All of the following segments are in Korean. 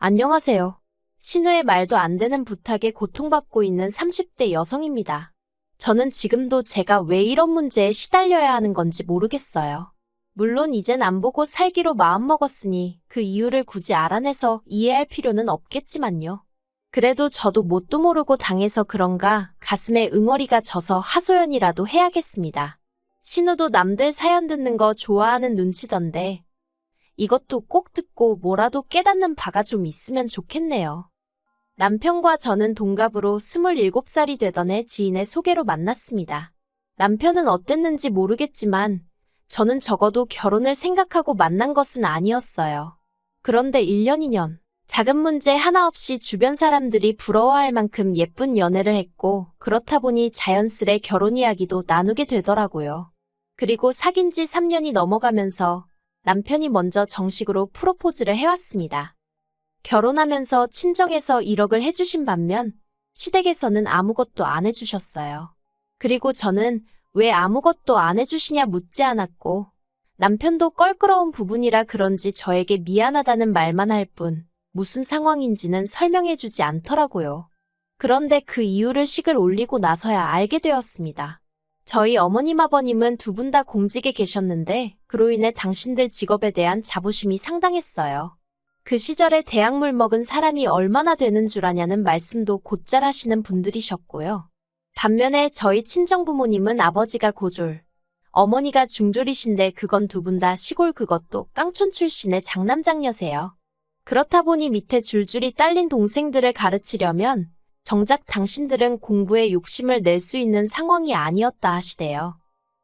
안녕하세요. 신우의 말도 안 되는 부탁에 고통받고 있는 30대 여성입니다. 저는 지금도 제가 왜 이런 문제에 시달려야 하는 건지 모르겠어요. 물론 이젠 안 보고 살기로 마음먹었으니 그 이유를 굳이 알아내서 이해할 필요는 없겠지만요. 그래도 저도 뭣도 모르고 당해서 그런가 가슴에 응어리가 져서 하소연이라도 해야겠습니다. 신우도 남들 사연 듣는 거 좋아하는 눈치던데 이것도 꼭 듣고 뭐라도 깨닫는 바가 좀 있으면 좋겠네요. 남편과 저는 동갑으로 27살이 되던 해 지인의 소개로 만났습니다. 남편은 어땠는지 모르겠지만 저는 적어도 결혼을 생각하고 만난 것은 아니었어요. 그런데 1년, 2년, 작은 문제 하나 없이 주변 사람들이 부러워할 만큼 예쁜 연애를 했고 그렇다 보니 자연스레 결혼 이야기도 나누게 되더라고요. 그리고 사귄 지 3년이 넘어가면서 남편이 먼저 정식으로 프로포즈를 해왔습니다. 결혼하면서 친정에서 1억을 해주신 반면 시댁에서는 아무것도 안 해주셨어요. 그리고 저는 왜 아무것도 안 해주시냐 묻지 않았고 남편도 껄끄러운 부분이라 그런지 저에게 미안하다는 말만 할 뿐 무슨 상황인지는 설명해주지 않더라고요. 그런데 그 이유를 식을 올리고 나서야 알게 되었습니다. 저희 어머님 아버님은 두 분 다 공직에 계셨는데 그로 인해 당신들 직업에 대한 자부심이 상당했어요. 그 시절에 대학물 먹은 사람이 얼마나 되는 줄 아냐는 말씀도 곧잘 하시는 분들이셨고요. 반면에 저희 친정부모님은 아버지가 고졸, 어머니가 중졸이신데 그건 두 분 다 시골 그것도 깡촌 출신의 장남장녀세요. 그렇다 보니 밑에 줄줄이 딸린 동생들을 가르치려면 정작 당신들은 공부에 욕심을 낼 수 있는 상황이 아니었다 하시대요.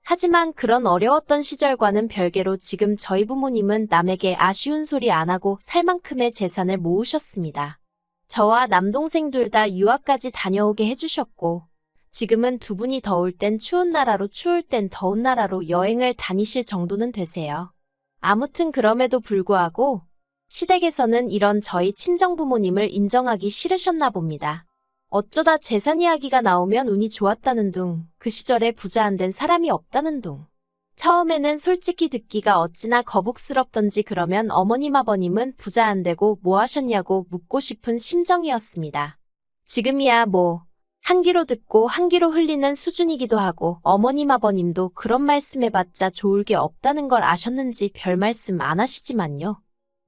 하지만 그런 어려웠던 시절과는 별개로 지금 저희 부모님은 남에게 아쉬운 소리 안 하고 살 만큼의 재산을 모으셨습니다. 저와 남동생 둘 다 유학까지 다녀오게 해주셨고 지금은 두 분이 더울 땐 추운 나라로 추울 땐 더운 나라로 여행을 다니실 정도는 되세요. 아무튼 그럼에도 불구하고 시댁에서는 이런 저희 친정부모님을 인정하기 싫으셨나 봅니다. 어쩌다 재산 이야기가 나오면 운이 좋았다는 둥, 그 시절에 부자 안 된 사람이 없다는 둥. 처음에는 솔직히 듣기가 어찌나 거북스럽던지 그러면 어머님 아버님은 부자 안 되고 뭐 하셨냐고 묻고 싶은 심정이었습니다. 지금이야 뭐 한 귀로 듣고 한 귀로 흘리는 수준이기도 하고 어머님 아버님도 그런 말씀해봤자 좋을 게 없다는 걸 아셨는지 별 말씀 안 하시지만요.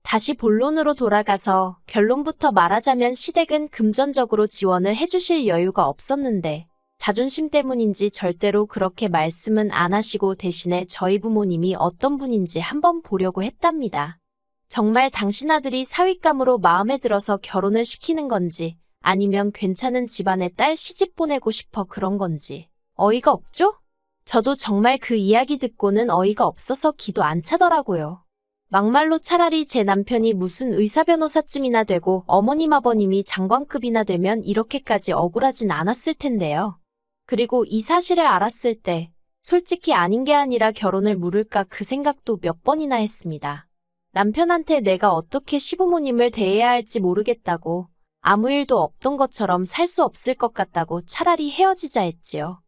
다시 본론으로 돌아가서 결론부터 말하자면 시댁은 금전적으로 지원을 해주실 여유가 없었는데 자존심 때문인지 절대로 그렇게 말씀은 안 하시고 대신에 저희 부모님이 어떤 분인지 한번 보려고 했답니다. 정말 당신 아들이 사윗감으로 마음에 들어서 결혼을 시키는 건지 아니면 괜찮은 집안의 딸 시집 보내고 싶어 그런 건지 어이가 없죠? 저도 정말 그 이야기 듣고는 어이가 없어서 기도 안 차더라고요. 막말로 차라리 제 남편이 무슨 의사 변호사쯤이나 되고 어머님 아버님이 장관급이나 되면 이렇게까지 억울하진 않았을 텐데요. 그리고 이 사실을 알았을 때 솔직히 아닌 게 아니라 결혼을 물을까 그 생각도 몇 번이나 했습니다. 남편한테 내가 어떻게 시부모님을 대해야 할지 모르겠다고 아무 일도 없던 것처럼 살 수 없을 것 같다고 차라리 헤어지자 했지요.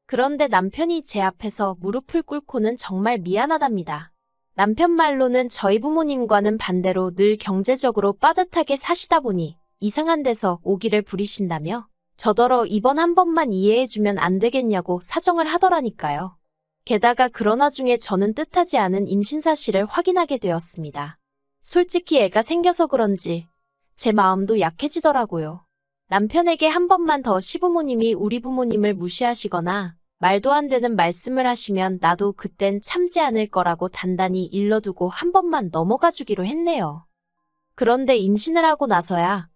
그런데 남편이 제 앞에서 무릎을 꿇고는 정말 미안하답니다. 남편 말로는 저희 부모님과는 반대로 늘 경제적으로 빠듯하게 사시다 보니 이상한 데서 오기를 부리신다며 저더러 이번 한 번만 이해해주면 안 되겠냐고 사정을 하더라니까요. 게다가 그런 와중에 저는 뜻하지 않은 임신 사실을 확인하게 되었습니다. 솔직히 애가 생겨서 그런지 제 마음도 약해지더라고요. 남편에게 한 번만 더 시부모님이 우리 부모님을 무시하시거나 말도 안 되는 말씀을 하시면 나도 그땐 참지 않을 거라고 단단히 일러두고 한 번만 넘어가 주기로 했네요. 그런데 임신을 하고 나서야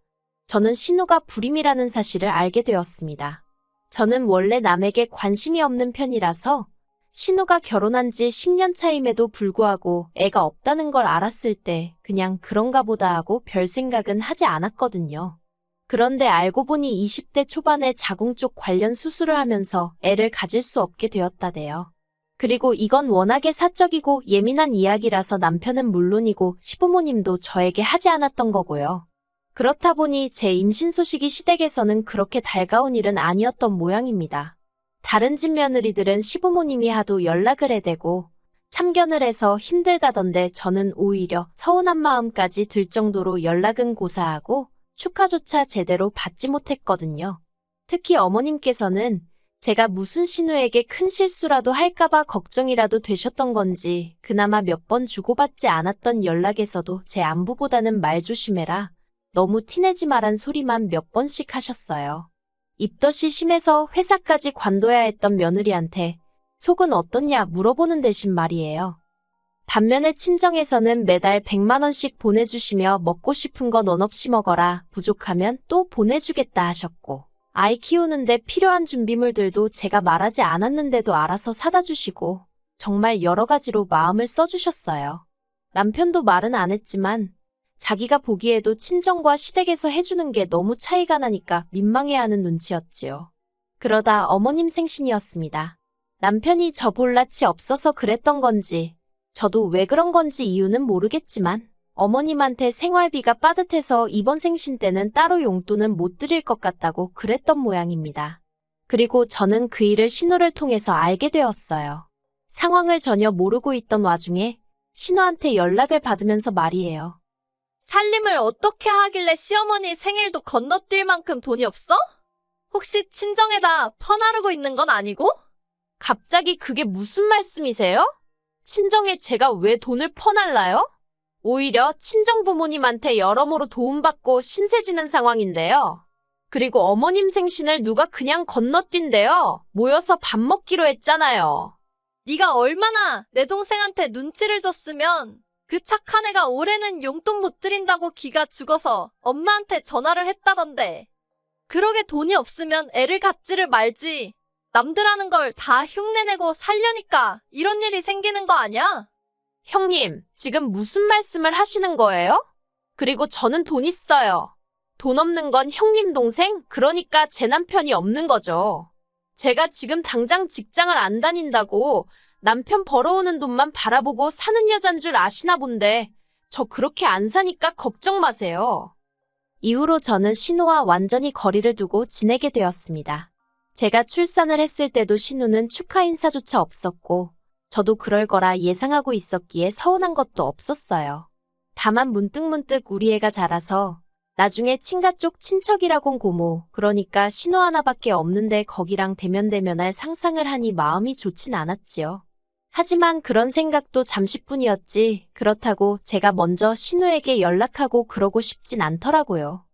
저는 신우가 불임이라는 사실을 알게 되었습니다. 저는 원래 남에게 관심이 없는 편이라서 신우가 결혼한 지 10년 차임에도 불구하고 애가 없다는 걸 알았을 때 그냥 그런가 보다 하고 별 생각은 하지 않았거든요. 그런데 알고 보니 20대 초반에 자궁 쪽 관련 수술을 하면서 애를 가질 수 없게 되었다대요. 그리고 이건 워낙에 사적이고 예민한 이야기라서 남편은 물론이고 시부모님도 저에게 하지 않았던 거고요. 그렇다 보니 제 임신 소식이 시댁에서는 그렇게 달가운 일은 아니었던 모양입니다. 다른 집 며느리들은 시부모님이 하도 연락을 해대고 참견을 해서 힘들다던데 저는 오히려 서운한 마음까지 들 정도로 연락은 고사하고 축하조차 제대로 받지 못했거든요. 특히 어머님께서는 제가 무슨 신우에게 큰 실수라도 할까봐 걱정이라도 되셨던 건지 그나마 몇 번 주고받지 않았던 연락에서도 제 안부보다는 말 조심해라, 너무 티내지 마란 소리만 몇 번씩 하셨어요. 입덧이 심해서 회사까지 관둬야 했던 며느리한테 속은 어떻냐 물어보는 대신 말이에요. 반면에 친정에서는 매달 100만 원씩 보내주시며 먹고 싶은 거 넌 없이 먹어라, 부족하면 또 보내주겠다 하셨고, 아이 키우는데 필요한 준비물들도 제가 말하지 않았는데도 알아서 사다 주시고 정말 여러 가지로 마음을 써주셨어요. 남편도 말은 안 했지만 자기가 보기에도 친정과 시댁에서 해주는 게 너무 차이가 나니까 민망해하는 눈치였지요. 그러다 어머님 생신이었습니다. 남편이 저 볼 낯이 없어서 그랬던 건지 저도 왜 그런 건지 이유는 모르겠지만 어머님한테 생활비가 빠듯해서 이번 생신 때는 따로 용돈은 못 드릴 것 같다고 그랬던 모양입니다. 그리고 저는 그 일을 신우를 통해서 알게 되었어요. 상황을 전혀 모르고 있던 와중에 신우한테 연락을 받으면서 말이에요. 살림을 어떻게 하길래 시어머니 생일도 건너뛸 만큼 돈이 없어? 혹시 친정에다 퍼나르고 있는 건 아니고? 갑자기 그게 무슨 말씀이세요? 친정에 제가 왜 돈을 퍼날라요? 오히려 친정 부모님한테 여러모로 도움받고 신세 지는 상황인데요. 그리고 어머님 생신을 누가 그냥 건너뛴대요. 모여서 밥 먹기로 했잖아요. 네가 얼마나 내 동생한테 눈치를 줬으면 그 착한 애가 올해는 용돈 못 드린다고 기가 죽어서 엄마한테 전화를 했다던데. 그러게 돈이 없으면 애를 갖지를 말지. 남들 하는 걸 다 흉내내고 살려니까 이런 일이 생기는 거 아니야? 형님, 지금 무슨 말씀을 하시는 거예요? 그리고 저는 돈 있어요. 돈 없는 건 형님 동생, 그러니까 제 남편이 없는 거죠. 제가 지금 당장 직장을 안 다닌다고 남편 벌어오는 돈만 바라보고 사는 여잔 줄 아시나 본데 저 그렇게 안 사니까 걱정 마세요. 이후로 저는 신우와 완전히 거리를 두고 지내게 되었습니다. 제가 출산을 했을 때도 신우는 축하 인사조차 없었고 저도 그럴 거라 예상하고 있었기에 서운한 것도 없었어요. 다만 문득문득 우리 애가 자라서 나중에 친가 쪽 친척이라곤 고모, 그러니까 신우 하나밖에 없는데 거기랑 대면대면할 상상을 하니 마음이 좋진 않았지요. 하지만 그런 생각도 잠시뿐이었지 그렇다고 제가 먼저 신우에게 연락하고 그러고 싶진 않더라고요.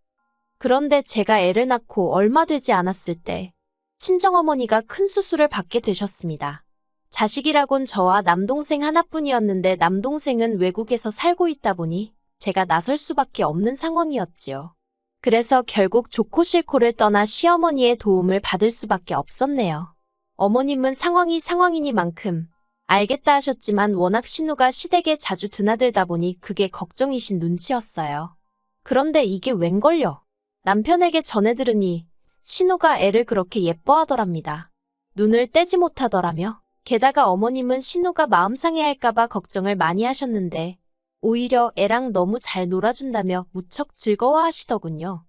그런데 제가 애를 낳고 얼마 되지 않았을 때 친정어머니가 큰 수술을 받게 되셨습니다. 자식이라곤 저와 남동생 하나뿐이었는데 남동생은 외국에서 살고 있다 보니 제가 나설 수밖에 없는 상황이었지요. 그래서 결국 좋고 싫고를 떠나 시어머니의 도움을 받을 수밖에 없었네요. 어머님은 상황이 상황이니만큼 알겠다 하셨지만 워낙 신우가 시댁에 자주 드나들다 보니 그게 걱정이신 눈치였어요. 그런데 이게 웬걸요? 남편에게 전해 들으니 신우가 애를 그렇게 예뻐하더랍니다. 눈을 떼지 못하더라며. 게다가 어머님은 신우가 마음 상해할까봐 걱정을 많이 하셨는데 오히려 애랑 너무 잘 놀아준다며 무척 즐거워하시더군요.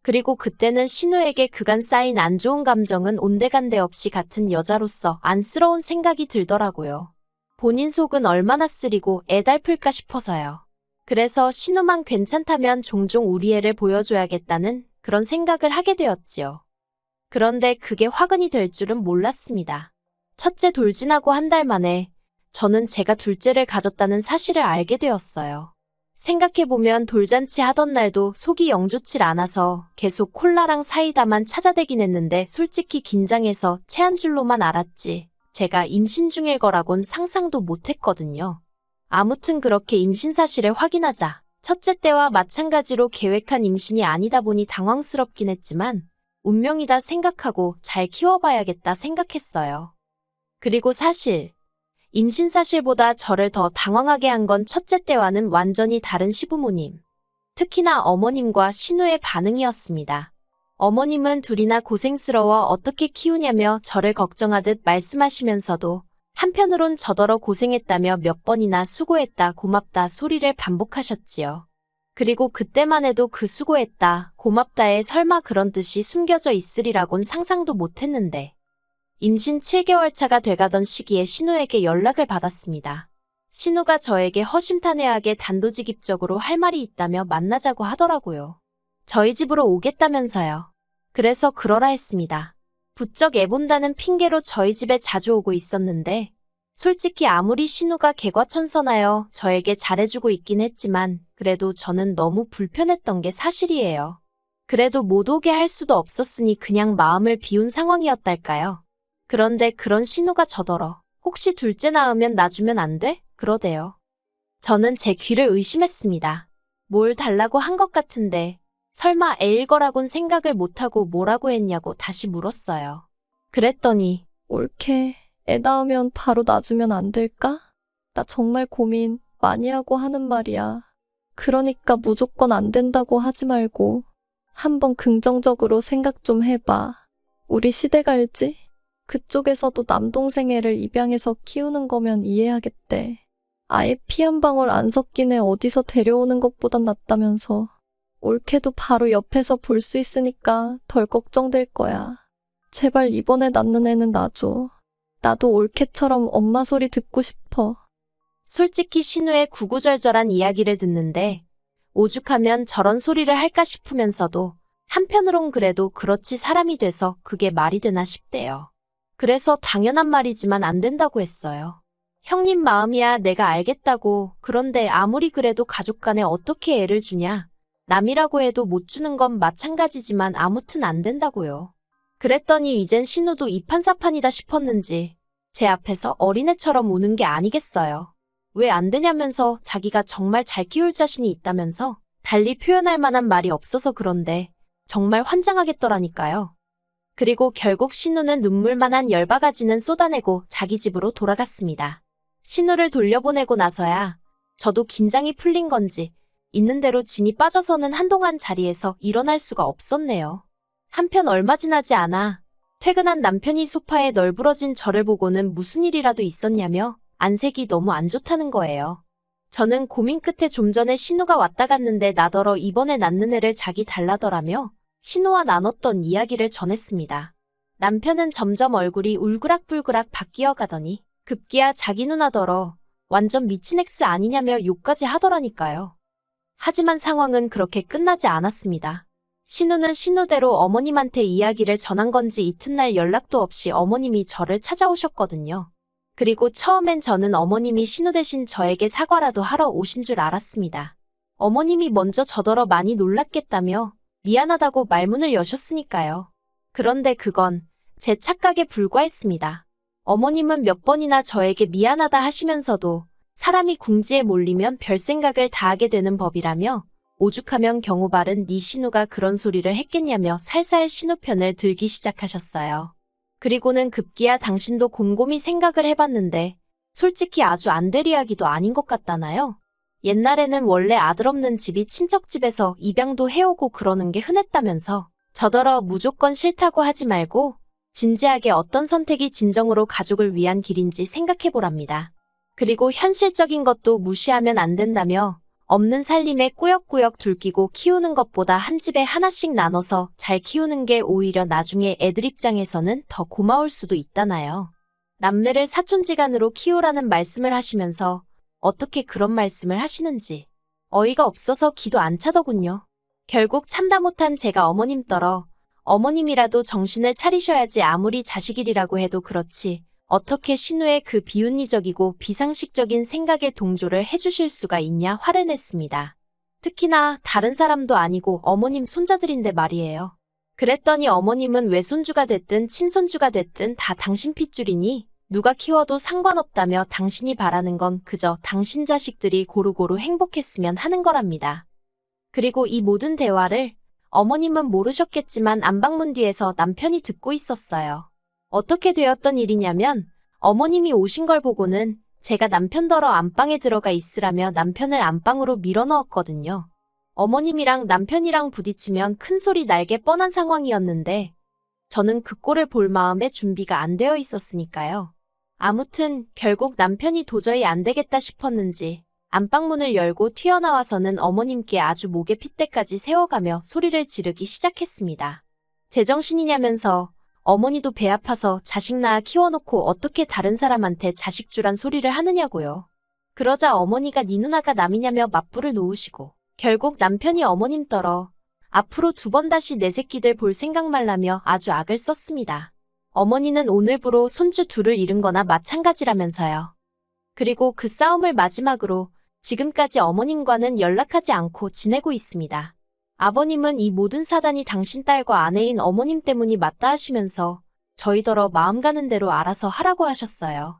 그리고 그때는 신우에게 그간 쌓인 안 좋은 감정은 온데간데 없이 같은 여자로서 안쓰러운 생각이 들더라고요. 본인 속은 얼마나 쓰리고 애달플까 싶어서요. 그래서 신우만 괜찮다면 종종 우리 애를 보여줘야겠다는 그런 생각을 하게 되었지요. 그런데 그게 화근이 될 줄은 몰랐습니다. 첫째 돌진하고 한 달 만에 저는 제가 둘째를 가졌다는 사실을 알게 되었어요. 생각해보면 돌잔치 하던 날도 속이 영 좋질 않아서 계속 콜라랑 사이다만 찾아대긴 했는데 솔직히 긴장해서 체한 줄로만 알았지 제가 임신 중일 거라곤 상상도 못했거든요. 아무튼 그렇게 임신 사실을 확인하자 첫째 때와 마찬가지로 계획한 임신이 아니다 보니 당황스럽긴 했지만 운명이다 생각하고 잘 키워봐야겠다 생각했어요. 그리고 사실 임신 사실보다 저를 더 당황하게 한 건 첫째 때와는 완전히 다른 시부모님, 특히나 어머님과 신우의 반응이었습니다. 어머님은 둘이나 고생스러워 어떻게 키우냐며 저를 걱정하듯 말씀하시면서도 한편으론 저더러 고생했다며 몇 번이나 수고했다, 고맙다 소리를 반복하셨지요. 그리고 그때만 해도 그 수고했다, 고맙다에 설마 그런 뜻이 숨겨져 있으리라곤 상상도 못했는데 임신 7개월 차가 돼가던 시기에 신우에게 연락을 받았습니다. 신우가 저에게 허심탄회하게 단도직입적으로 할 말이 있다며 만나자고 하더라고요. 저희 집으로 오겠다면서요. 그래서 그러라 했습니다. 부쩍 애본다는 핑계로 저희 집에 자주 오고 있었는데 솔직히 아무리 신우가 개과천선하여 저에게 잘해주고 있긴 했지만 그래도 저는 너무 불편했던 게 사실이에요. 그래도 못 오게 할 수도 없었으니 그냥 마음을 비운 상황이었달까요. 그런데 그런 신우가 저더러 혹시 둘째 낳으면 놔주면 안 돼? 그러대요. 저는 제 귀를 의심했습니다. 뭘 달라고 한 것 같은데 설마 애일 거라곤 생각을 못하고 뭐라고 했냐고 다시 물었어요. 그랬더니 옳게 애 낳으면 바로 놔주면 안 될까? 나 정말 고민 많이 하고 하는 말이야. 그러니까 무조건 안 된다고 하지 말고 한번 긍정적으로 생각 좀 해봐. 우리 시댁 알지? 그쪽에서도 남동생 애를 입양해서 키우는 거면 이해하겠대. 아예 피 한 방울 안 섞인 애 어디서 데려오는 것보단 낫다면서. 옳게도 바로 옆에서 볼 수 있으니까 덜 걱정될 거야. 제발 이번에 낳는 애는 놔줘. 나도 옳게처럼 엄마 소리 듣고 싶어. 솔직히 신우의 구구절절한 이야기를 듣는데 오죽하면 저런 소리를 할까 싶으면서도 한편으론 그래도 그렇지 사람이 돼서 그게 말이 되나 싶대요. 그래서 당연한 말이지만 안 된다고 했어요. 형님 마음이야 내가 알겠다고. 그런데 아무리 그래도 가족 간에 어떻게 애를 주냐. 남이라고 해도 못 주는 건 마찬가지지만 아무튼 안 된다고요. 그랬더니 이젠 신우도 이판사판이다 싶었는지 제 앞에서 어린애처럼 우는 게 아니겠어요. 왜 안 되냐면서 자기가 정말 잘 키울 자신이 있다면서 달리 표현할 만한 말이 없어서 그런데 정말 환장하겠더라니까요. 그리고 결국 신우는 눈물만한 10바가지는 쏟아내고 자기 집으로 돌아갔습니다. 신우를 돌려보내고 나서야 저도 긴장이 풀린 건지 있는 대로 진이 빠져서는 한동안 자리에서 일어날 수가 없었네요. 한편 얼마 지나지 않아 퇴근한 남편이 소파에 널브러진 저를 보고는 무슨 일이라도 있었냐며 안색이 너무 안 좋다는 거예요. 저는 고민 끝에 좀 전에 신우가 왔다 갔는데 나더러 이번에 낳는 애를 자기 달라더라며 신우와 나눴던 이야기를 전했습니다. 남편은 점점 얼굴이 울그락불그락 바뀌어 가더니 급기야 자기 누나더러 완전 미친 엑스 아니냐며 욕까지 하더라니까요. 하지만 상황은 그렇게 끝나지 않았습니다. 신우는 신우대로 어머님한테 이야기를 전한 건지 이튿날 연락도 없이 어머님이 저를 찾아오셨거든요. 그리고 처음엔 저는 어머님이 신우 대신 저에게 사과라도 하러 오신 줄 알았습니다. 어머님이 먼저 저더러 많이 놀랐겠다며 미안하다고 말문을 여셨으니까요. 그런데 그건 제 착각에 불과했습니다. 어머님은 몇 번이나 저에게 미안하다 하시면서도 사람이 궁지에 몰리면 별 생각을 다 하게 되는 법이라며 오죽하면 경우 바른 네 신우가 그런 소리를 했겠냐며 살살 신우 편을 들기 시작하셨어요. 그리고는 급기야 당신도 곰곰이 생각을 해봤는데 솔직히 아주 안 될 이야기도 아닌 것 같다나요? 옛날에는 원래 아들 없는 집이 친척집에서 입양도 해오고 그러는 게 흔했다면서 저더러 무조건 싫다고 하지 말고 진지하게 어떤 선택이 진정으로 가족을 위한 길인지 생각해보랍니다. 그리고 현실적인 것도 무시하면 안 된다며 없는 살림에 꾸역꾸역 둘끼고 키우는 것보다 한 집에 하나씩 나눠서 잘 키우는 게 오히려 나중에 애들 입장에서는 더 고마울 수도 있다나요. 남매를 사촌지간으로 키우라는 말씀을 하시면서 어떻게 그런 말씀을 하시는지 어이가 없어서 기도 안 차더군요. 결국 참다 못한 제가 어머님 떨어 어머님이라도 정신을 차리셔야지 아무리 자식이라고 해도 그렇지 어떻게 신우의 그 비윤리적이고 비상식적인 생각에 동조를 해주실 수가 있냐 화를 냈습니다. 특히나 다른 사람도 아니고 어머님 손자들인데 말이에요. 그랬더니 어머님은 외손주가 됐든 친손주가 됐든 다 당신 핏줄이니 누가 키워도 상관없다며 당신이 바라는 건 그저 당신 자식들이 고루고루 행복했으면 하는 거랍니다. 그리고 이 모든 대화를 어머님은 모르셨겠지만 안방문 뒤에서 남편이 듣고 있었어요. 어떻게 되었던 일이냐면 어머님이 오신 걸 보고는 제가 남편더러 안방에 들어가 있으라며 남편을 안방으로 밀어넣었거든요. 어머님이랑 남편이랑 부딪히면 큰 소리 날게 뻔한 상황이었는데 저는 그 꼴을 볼 마음의 준비가 안 되어 있었으니까요. 아무튼 결국 남편이 도저히 안 되겠다 싶었는지 안방문을 열고 튀어나와서는 어머님께 아주 목에 핏대까지 세워가며 소리를 지르기 시작했습니다. 제정신이냐면서 어머니도 배 아파서 자식 낳아 키워놓고 어떻게 다른 사람한테 자식 주란 소리를 하느냐고요. 그러자 어머니가 네 누나가 남이냐며 맞불을 놓으시고 결국 남편이 어머님 떨어 앞으로 2번 다시 내 새끼들 볼 생각 말라며 아주 악을 썼습니다. 어머니는 오늘부로 손주 2을 잃은 거나 마찬가지라면서요. 그리고 그 싸움을 마지막으로 지금까지 어머님과는 연락하지 않고 지내고 있습니다. 아버님은 이 모든 사단이 당신 딸과 아내인 어머님 때문이 맞다 하시면서 저희더러 마음 가는 대로 알아서 하라고 하셨어요.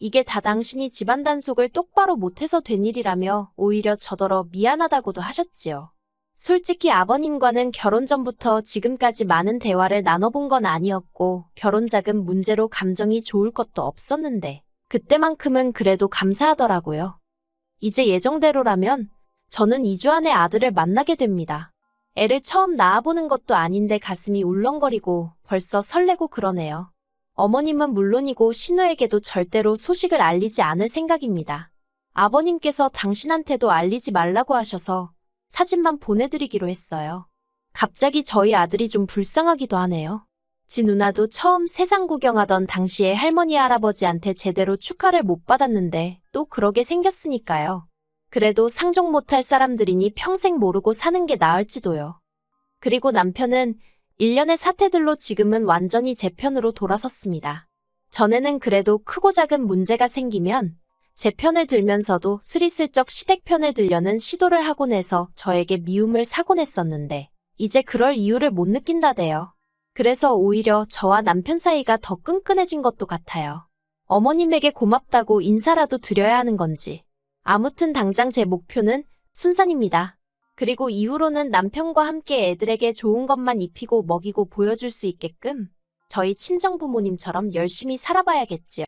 이게 다 당신이 집안 단속을 똑바로 못해서 된 일이라며 오히려 저더러 미안하다고도 하셨지요. 솔직히 아버님과는 결혼 전부터 지금까지 많은 대화를 나눠본 건 아니었고 결혼 자금 문제로 감정이 좋을 것도 없었는데 그때만큼은 그래도 감사하더라고요. 이제 예정대로라면 저는 2주 안에 아들을 만나게 됩니다. 애를 처음 낳아보는 것도 아닌데 가슴이 울렁거리고 벌써 설레고 그러네요. 어머님은 물론이고 신우에게도 절대로 소식을 알리지 않을 생각입니다. 아버님께서 당신한테도 알리지 말라고 하셔서 사진만 보내드리기로 했어요. 갑자기 저희 아들이 좀 불쌍하기도 하네요. 지 누나도 처음 세상 구경하던 당시에 할머니 할아버지한테 제대로 축하를 못 받았는데 또 그러게 생겼으니까요. 그래도 상종 못할 사람들이니 평생 모르고 사는 게 나을지도요. 그리고 남편은 일련의 사태들로 지금은 완전히 제 편으로 돌아섰습니다. 전에는 그래도 크고 작은 문제가 생기면 제 편을 들면서도 스리슬쩍 시댁 편을 들려는 시도를 하곤 해서 저에게 미움을 사곤 했었는데 이제 그럴 이유를 못 느낀다대요. 그래서 오히려 저와 남편 사이가 더 끈끈해진 것도 같아요. 어머님에게 고맙다고 인사라도 드려야 하는 건지. 아무튼 당장 제 목표는 순산입니다. 그리고 이후로는 남편과 함께 애들에게 좋은 것만 입히고 먹이고 보여줄 수 있게끔 저희 친정부모님처럼 열심히 살아봐야겠지요.